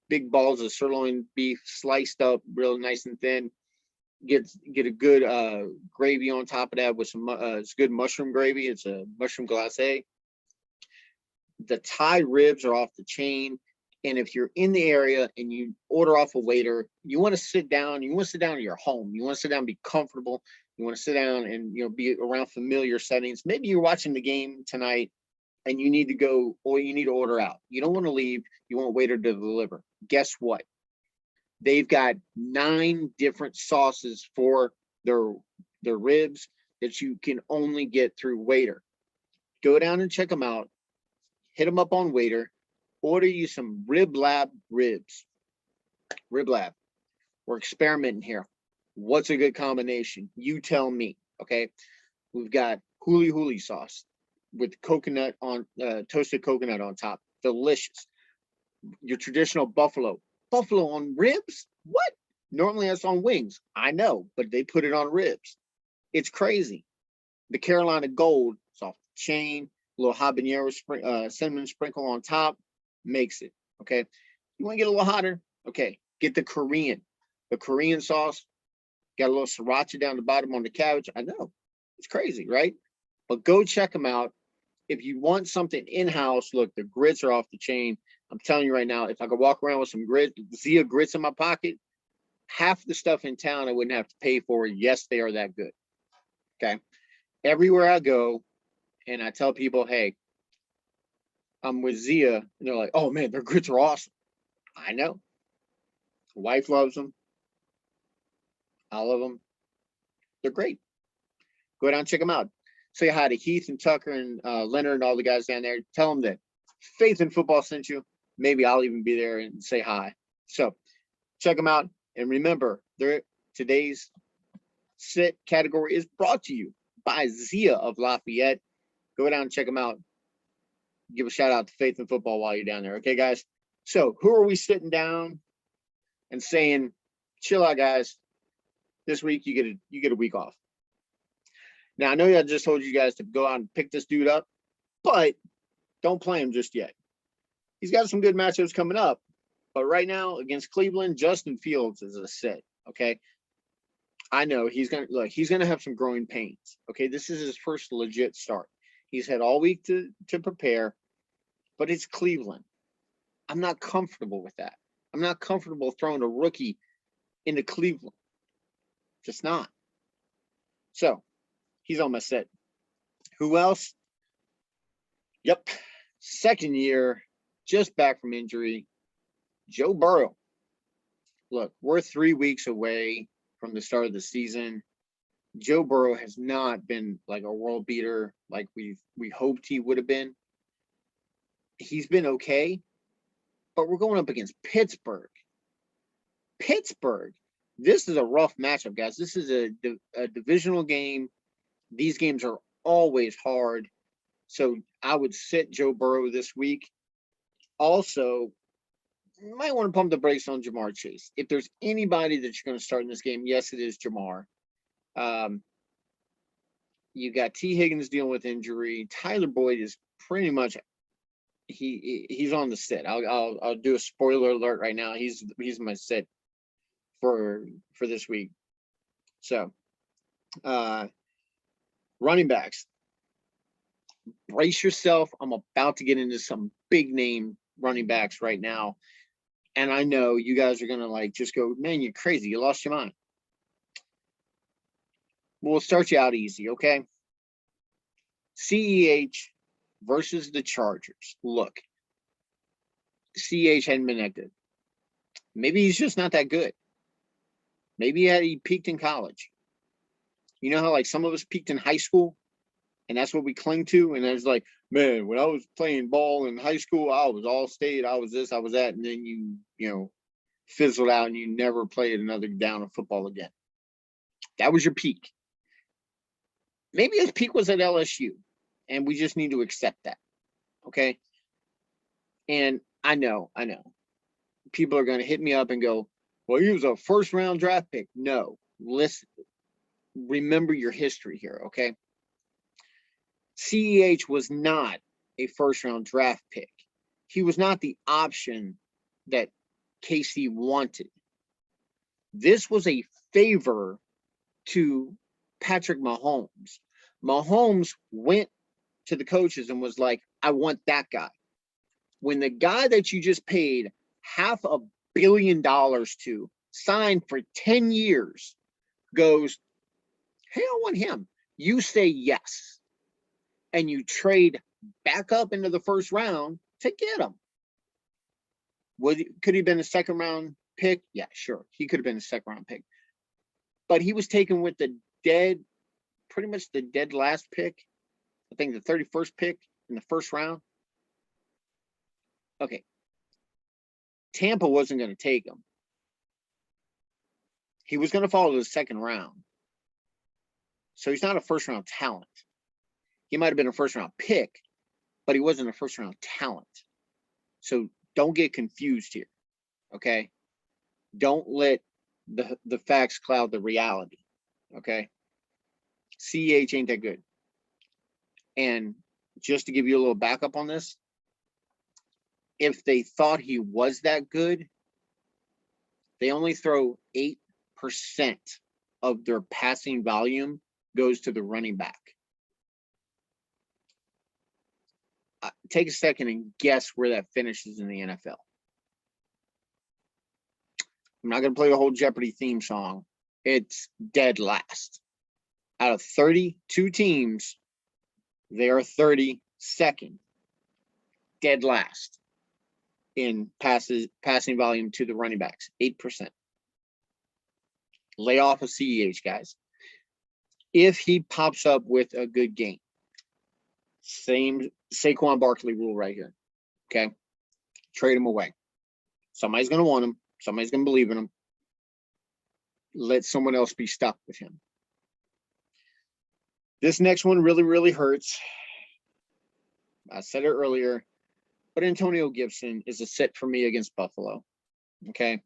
big balls of sirloin beef sliced up real nice and thin. Get a good gravy on top of that with some it's good mushroom gravy. It's a mushroom glacé. The Thai ribs are off the chain. And if you're in the area and you order off a waiter, you want to sit down. You want to sit down in your home. You want to sit down and be comfortable. You want to sit down and be around familiar settings. Maybe you're watching the game tonight and you need to go, or you need to order out. You don't want to leave. You want a waiter to deliver. Guess what? They've got 9 different sauces for their ribs that you can only get through waiter. Go down and check them out. Hit them up on waiter. Order you some Rib Lab ribs. Rib Lab. We're experimenting here. What's a good combination? You tell me, okay? We've got huli sauce with coconut on toasted coconut on top. Delicious. Your traditional buffalo on ribs? What? Normally that's on wings. I know, but they put it on ribs. It's crazy. The Carolina Gold, it's off the chain. A little habanero cinnamon sprinkle on top. Makes it, okay? You want to get a little hotter? Okay, get the Korean sauce. Got a little sriracha down the bottom on the cabbage. I know, it's crazy, right? But go check them out. If you want something in-house, look, the grits are off the chain. I'm telling you right now, if I could walk around with some Zia grits in my pocket, half the stuff in town I wouldn't have to pay for. Yes, they are that good, okay? Everywhere I go, and I tell people, hey, I'm with Zia, and they're like, oh man, their grits are awesome. I know. Wife loves them. I love them. They're great. Go down and check them out. Say hi to Heath and Tucker and Leonard and all the guys down there. Tell them that Faith in Football sent you. Maybe I'll even be there and say hi. So check them out. And remember, today's sit category is brought to you by Zia of Lafayette. Go down and check them out. Give a shout out to Faith in Football while you're down there. Okay, guys? So who are we sitting down and saying, chill out, guys. This week you get a week off. Now I know I just told you guys to go out and pick this dude up, but don't play him just yet. He's got some good matchups coming up, but right now against Cleveland, Justin Fields is a sit. Okay. I know he's gonna have some growing pains. Okay, this is his first legit start. He's had all week to prepare, but it's Cleveland. I'm not comfortable with that. I'm not comfortable throwing a rookie into Cleveland. Just not. So he's on my set. Who else? Yep. Second year, just back from injury, Joe Burrow. Look, we're 3 weeks away from the start of the season. Joe Burrow has not been like a world beater like we hoped he would have been. He's been okay, but we're going up against Pittsburgh. This is a rough matchup, guys. This is a divisional game. These games are always hard. So I would sit Joe Burrow this week. Also, you might want to pump the brakes on Jamar Chase. If there's anybody that you're going to start in this game, yes, it is Jamar. You got T. Higgins dealing with injury. Tyler Boyd is pretty much he's on the sit. I'll do a spoiler alert right now. He's my sit for this week. So running backs. Brace yourself. I'm about to get into some big name running backs right now. And I know you guys are going to just go, man, you're crazy. You lost your mind. We'll start you out easy, okay? CEH versus the Chargers. Look, CEH hadn't been that good. Maybe he's just not that good. Maybe he peaked in college. You know how some of us peaked in high school? And that's what we cling to. And it's like, man, when I was playing ball in high school, I was all state. I was this, I was that. And then you fizzled out and you never played another down of football again. That was your peak. Maybe his peak was at LSU. And we just need to accept that. Okay? And I know. People are going to hit me up and go, well, he was a first-round draft pick. No. Listen. Remember your history here, okay? CEH was not a first-round draft pick. He was not the option that KC wanted. This was a favor to Patrick Mahomes. Mahomes went to the coaches and was like, I want that guy. when the guy that you just paid $500 million to, signed for 10 years, goes, hey, I want him. You say yes. And you trade back up into the first round to get him. Could he have been a second round pick? Yeah, sure. He could have been a second round pick. But he was taken with the pretty much the dead last pick. I think the 31st pick in the first round. Okay. Tampa wasn't going to take him. He was going to fall to the second round. So he's not a first round talent. He might have been a first round pick, but he wasn't a first round talent. So don't get confused here. Okay. Don't let the facts cloud the reality. Okay. CEH ain't that good. And just to give you a little backup on this, if they thought he was that good, they only throw 8% of their passing volume goes to the running back. Take a second and guess where that finishes in the NFL. I'm not going to play the whole Jeopardy theme song. It's dead last. Out of 32 teams, they are 32nd. Dead last in passing volume to the running backs, 8%. Lay off of CEH, guys. If he pops up with a good game, same Saquon Barkley rule right here. Okay? Trade him away. Somebody's going to want him. Somebody's going to believe in him. Let someone else be stuck with him. This next one really, really hurts. I said it earlier, but Antonio Gibson is a sit for me against Buffalo. Okay?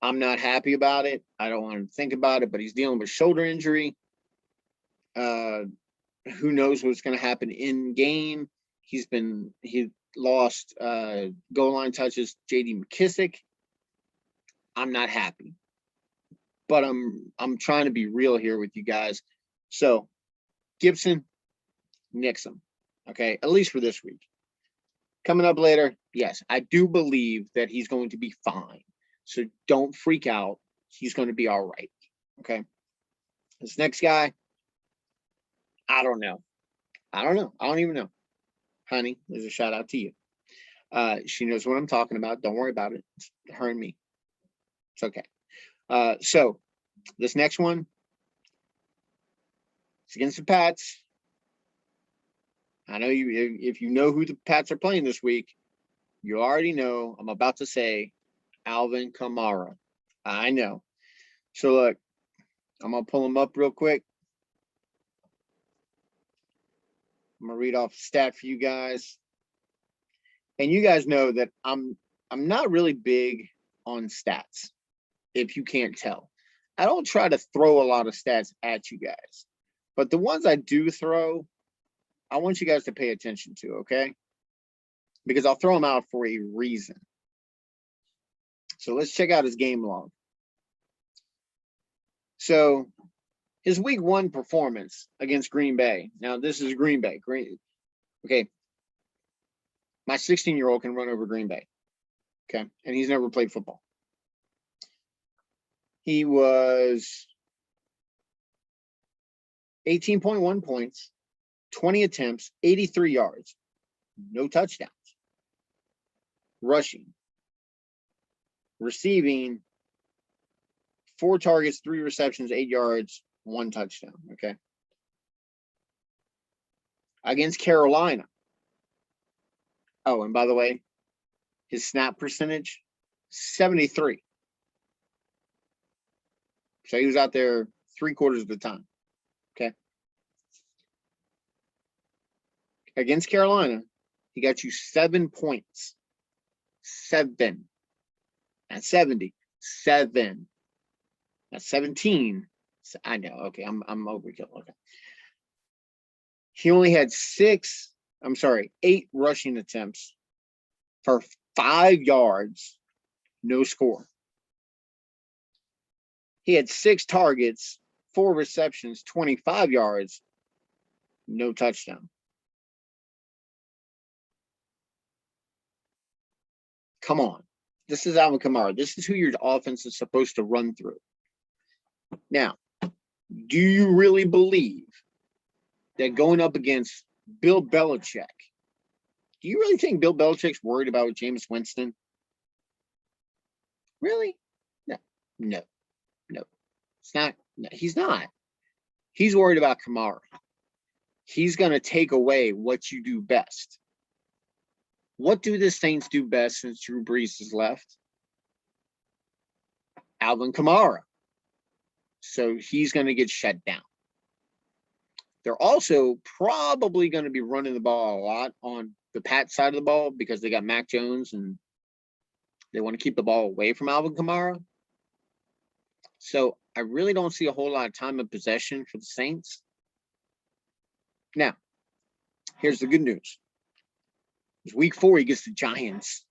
I'm not happy about it. I don't want to think about it, but he's dealing with shoulder injury. Who knows what's going to happen in game? He lost goal line touches. J.D. McKissick. I'm not happy, but I'm trying to be real here with you guys. So Gibson, nix him. Okay, at least for this week. Coming up later, yes, I do believe that he's going to be fine. So don't freak out. He's going to be all right. Okay. This next guy, I don't know. I don't even know. Honey, there's a shout out to you. She knows what I'm talking about. Don't worry about it. It's her and me. It's okay. So this next one, it's against the Pats. I know if you know who the Pats are playing this week, you already know I'm about to say Alvin Kamara. I know. So look, I'm going to pull him up real quick. I'm going to read off a stat for you guys. And you guys know that I'm not really big on stats, if you can't tell. I don't try to throw a lot of stats at you guys. But the ones I do throw, I want you guys to pay attention to, okay? Because I'll throw them out for a reason. So let's check out his game log. So his week 1 performance against Green Bay. Now, this is Green Bay. Okay. My 16-year-old can run over Green Bay. Okay. And he's never played football. He was 18.1 points, 20 attempts, 83 yards, no touchdowns. Rushing. Receiving, 4 targets, 3 receptions, 8 yards, 1 touchdown. Okay. Against Carolina. Oh, and by the way, his snap percentage, 73. So he was out there 3/4 of the time. Okay. Against Carolina, he got you 7 points. 7. At 70. 7. At 17. I know. Okay. I'm overkill. Okay. He only had 8 rushing attempts for 5 yards, no score. He had 6 targets, 4 receptions, 25 yards, no touchdown. Come on. This is Alvin Kamara. This is who your offense is supposed to run through. Now, do you really believe that going up against Bill Belichick, do you really think Bill Belichick's worried about Jameis Winston? Really? No. It's not. No, he's not. He's worried about Kamara. He's going to take away what you do best. What do the Saints do best since Drew Brees has left? Alvin Kamara. So he's going to get shut down. They're also probably going to be running the ball a lot on the Pat side of the ball because they got Mac Jones and they want to keep the ball away from Alvin Kamara. So I really don't see a whole lot of time of possession for the Saints. Now, here's the good news. It's week 4, he gets the Giants.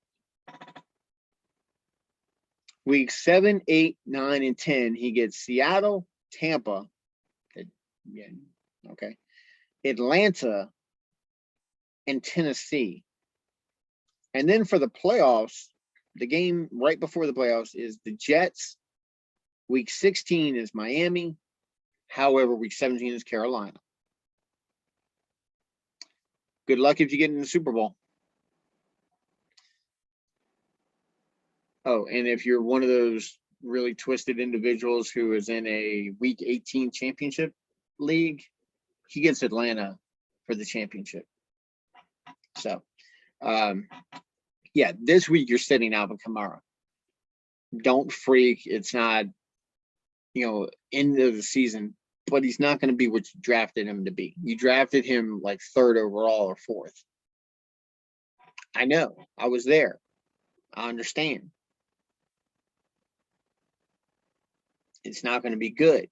Week 7, 8, 9, and 10, he gets Seattle, Tampa, Atlanta, and Tennessee. And then for the playoffs, the game right before the playoffs is the Jets. Week 16 is Miami. However, week 17 is Carolina. Good luck if you get in the Super Bowl. Oh, and if you're one of those really twisted individuals who is in a week 18 championship league, he gets Atlanta for the championship. So, yeah, this week you're sitting Alvin Kamara. Don't freak. It's not, end of the season, but he's not going to be what you drafted him to be. You drafted him like 3rd overall or 4th. I know. I was there. I understand. It's not going to be good.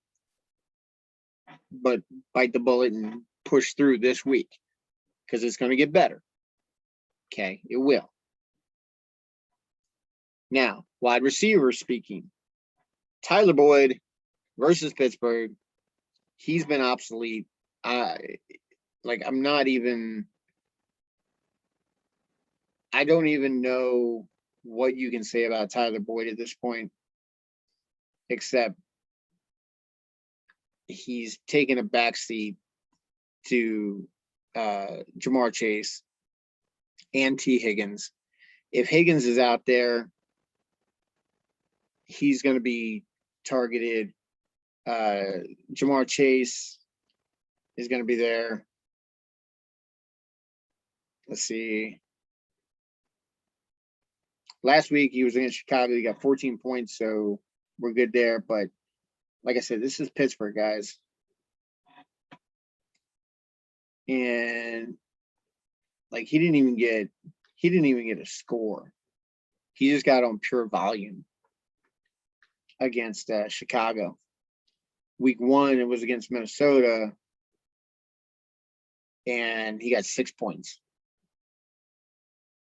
But bite the bullet and push through this week because it's going to get better. Okay, it will. Now, wide receiver speaking, Tyler Boyd versus Pittsburgh. He's been obsolete. I don't even know what you can say about Tyler Boyd at this point, except he's taken a backseat to Jamar Chase and T. Higgins. If Higgins is out there, he's going to be targeted. Jamar Chase is going to be there. Let's see. Last week he was against Chicago. He got 14 points, so we're good there. But like I said, this is Pittsburgh, guys. And he didn't even get a score. He just got on pure volume against Chicago. Week 1, it was against Minnesota, and he got 6 points.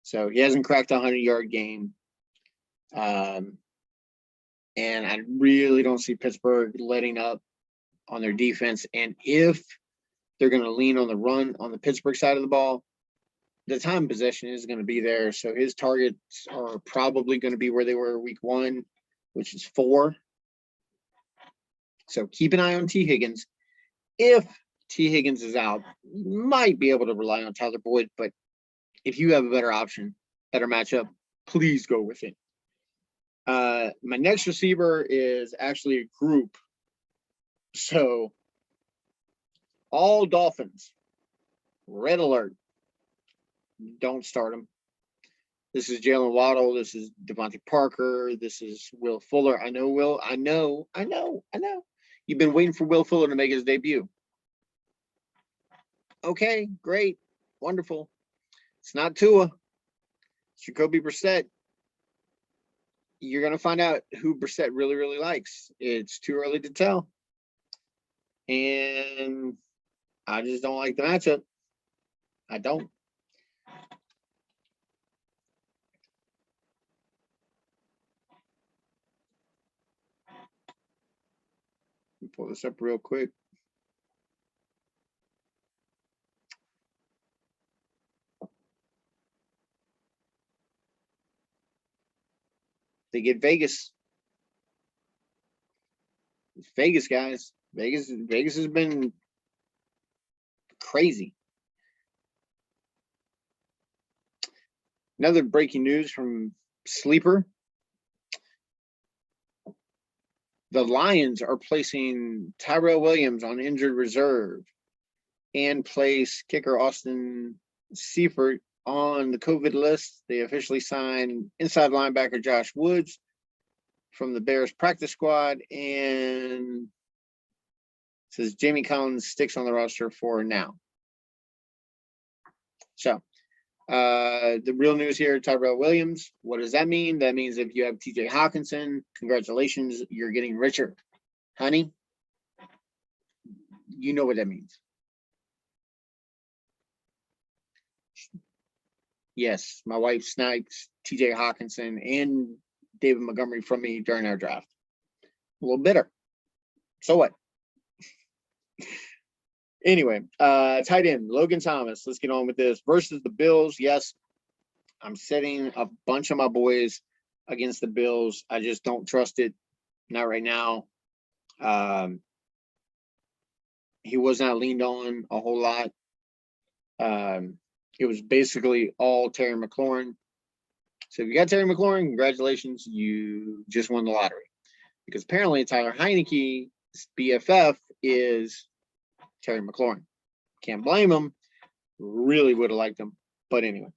So he hasn't cracked a 100-yard game. And I really don't see Pittsburgh letting up on their defense. And if they're going to lean on the run on the Pittsburgh side of the ball, the time possession is going to be there. So his targets are probably going to be where they were week 1, which is 4. So keep an eye on T. Higgins. If T. Higgins is out, you might be able to rely on Tyler Boyd. But if you have a better option, better matchup, please go with it. My next receiver is actually a group. So all Dolphins, red alert. Don't start them. This is Jalen Waddle. This is Devontae Parker. This is Will Fuller. I know, Will. I know. You've been waiting for Will Fuller to make his debut. Okay, great. Wonderful. It's not Tua. It's Jacoby Brissett. You're going to find out who Brissett really, really likes. It's too early to tell. And I just don't like the matchup. I don't. Let me pull this up real quick. They get Vegas. It's Vegas, guys. Vegas has been crazy. Another breaking news from Sleeper. The Lions are placing Tyrell Williams on injured reserve and place kicker Austin Seifert on the COVID list. They officially signed inside linebacker Josh Woods from the Bears practice squad, and says Jamie Collins sticks on the roster for now. So the real news here, Tyrell Williams. What does that mean? That means if you have TJ Hawkinson, congratulations, you're getting richer. Honey, you know what that means. Yes, my wife sniped TJ Hawkinson and David Montgomery from me during our draft. A little bitter. So what? Anyway, tight end, Logan Thomas. Let's get on with this. Versus the Bills. Yes, I'm setting a bunch of my boys against the Bills. I just don't trust it. Not right now. He was not leaned on a whole lot. It was basically all Terry McLaurin. So if you got Terry McLaurin, congratulations. You just won the lottery. Because apparently Tyler Heineke's BFF is Terry McLaurin. Can't blame him. Really would have liked him. But anyway.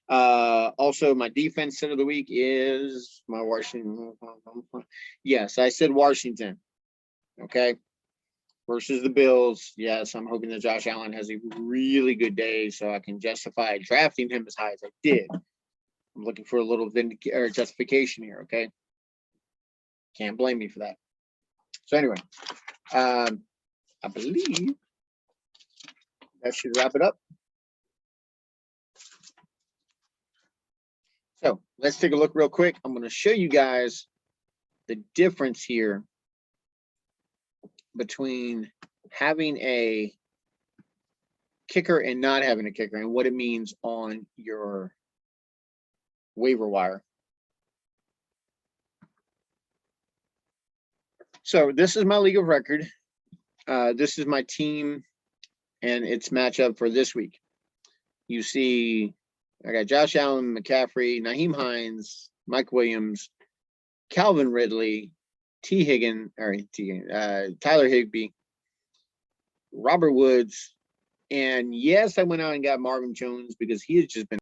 Also, my defense set of the week is my Washington. Yes, I said Washington. Okay. Versus the Bills. Yes, I'm hoping that Josh Allen has a really good day so I can justify drafting him as high as I did. I'm looking for a little justification here, okay? Can't blame me for that. So anyway, I believe that should wrap it up. So let's take a look real quick. I'm going to show you guys the difference here between having a kicker and not having a kicker and what it means on your waiver wire. So this is my league of record. This is my team and its matchup for this week. You see, I got Josh Allen, McCaffrey, Nahim Hines, Mike Williams, Calvin Ridley, Tyler Higbee, Robert Woods, and yes, I went out and got Marvin Jones because he has just been